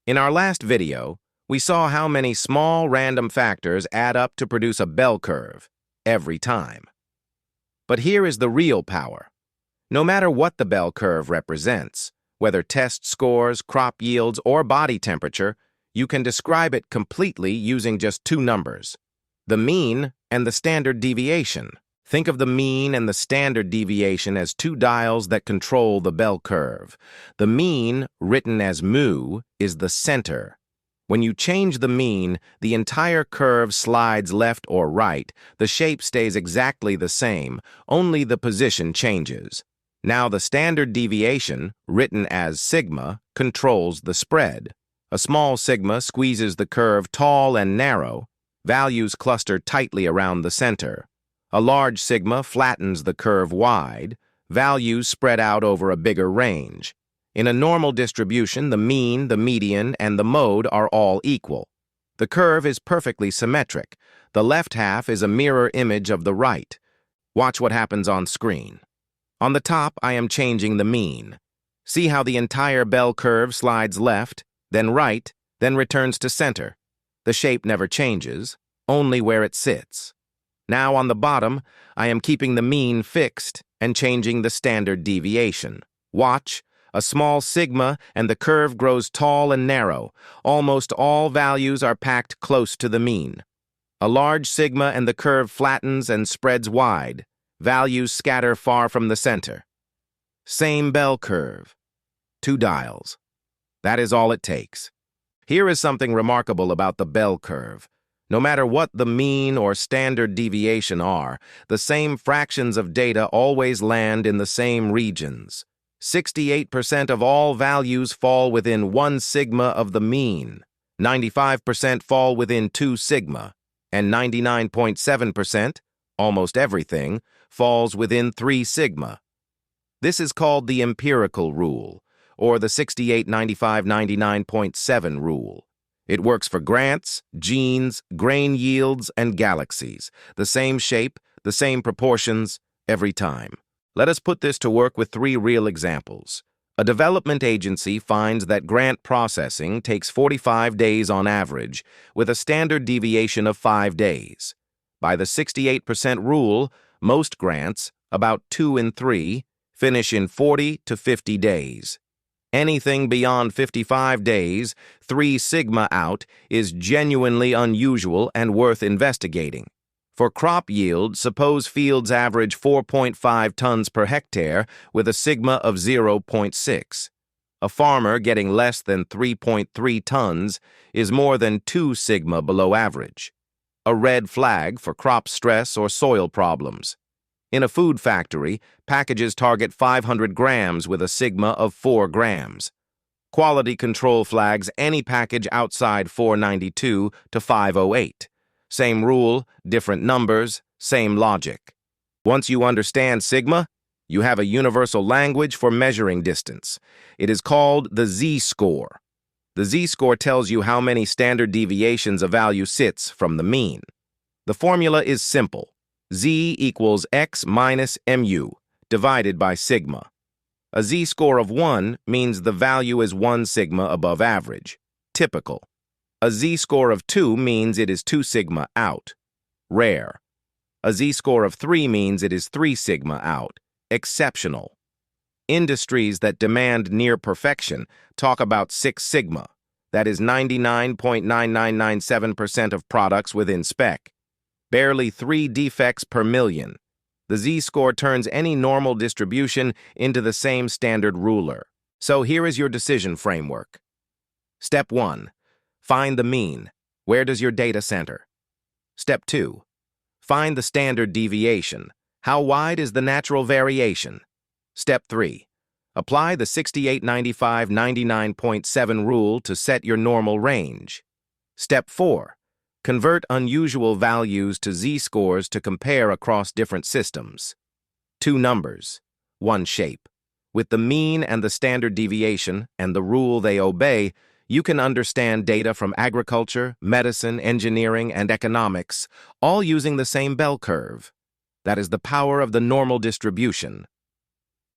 In our last video, we saw how many small random factors add up to produce a bell curve every time. But here is the real power. No matter what the bell curve represents, whether test scores, crop yields, or body temperature, you can describe it completely using just two numbers: the mean and the standard deviation. Think of the mean and the standard deviation as two dials that control the bell curve. The mean, written as mu, is the center. When you change the mean, the entire curve slides left or right. The shape stays exactly the same, only the position changes. Now the standard deviation, written as sigma, controls the spread. A small sigma squeezes the curve tall and narrow. Values cluster tightly around the center. A large sigma flattens the curve wide. Values spread out over a bigger range. In a normal distribution, the mean, the median, and the mode are all equal. The curve is perfectly symmetric. The left half is a mirror image of the right. Watch what happens on screen. On the top, I am changing the mean. See how the entire bell curve slides left, then right, then returns to center. The shape never changes, only where it sits. Now on the bottom, I am keeping the mean fixed and changing the standard deviation. Watch, a small sigma and the curve grows tall and narrow. Almost all values are packed close to the mean. A large sigma and the curve flattens and spreads wide. Values scatter far from the center. Same bell curve. Two dials. That is all it takes. Here is something remarkable about the bell curve. No matter what the mean or standard deviation are, the same fractions of data always land in the same regions. 68% of all values fall within 1 sigma of the mean, 95% fall within 2 sigma, and 99.7%, almost everything, falls within 3 sigma. This is called the empirical rule, or the 68-95-99.7 rule. It works for grants, genes, grain yields, and galaxies. The same shape, the same proportions, every time. Let us put this to work with 3 real examples. A development agency finds that grant processing takes 45 days on average, with a standard deviation of 5 days. By the 68% rule, most grants, about 2 in 3, finish in 40 to 50 days. Anything beyond 55 days, 3 sigma out, is genuinely unusual and worth investigating. For crop yield, suppose fields average 4.5 tons per hectare with a sigma of 0.6. A farmer getting less than 3.3 tons is more than 2 sigma below average. A red flag for crop stress or soil problems. In a food factory, packages target 500 grams with a sigma of 4 grams. Quality control flags any package outside 492 to 508. Same rule, different numbers, same logic. Once you understand sigma, you have a universal language for measuring distance. It is called the z-score. The z-score tells you how many standard deviations a value sits from the mean. The formula is simple. Z equals x minus mu, divided by sigma. A z-score of 1 means the value is 1 sigma above average, typical. A z-score of 2 means it is 2 sigma out, rare. A z-score of 3 means it is 3 sigma out, exceptional. Industries that demand near perfection talk about 6 sigma, that is 99.9997% of products within spec. Barely 3 defects per million. The z-score turns any normal distribution into the same standard ruler. So here is your decision framework. Step 1. Find the mean. Where does your data center? Step 2. Find the standard deviation. How wide is the natural variation? Step 3. Apply the 68-95-99.7 rule to set your normal range. Step 4. Convert unusual values to z-scores to compare across different systems. 2 numbers, 1 shape. With the mean and the standard deviation and the rule they obey, you can understand data from agriculture, medicine, engineering, and economics, all using the same bell curve. That is the power of the normal distribution.